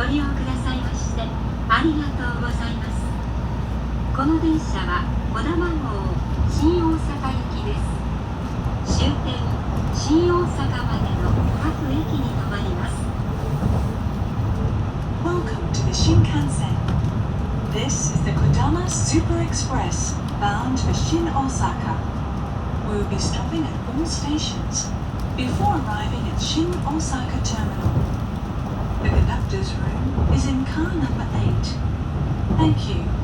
利用くださいましてありがとうございます。この電車はこだま号新大阪行きです。終点新大阪までの各駅に停まります。 Welcome to the Shinkansen. This is the Kodama Super Express bound for Shin Osaka. We will be stopping at all stations before arriving at Shin Osaka Terminal. The conductor's room is in car number 8. Thank you.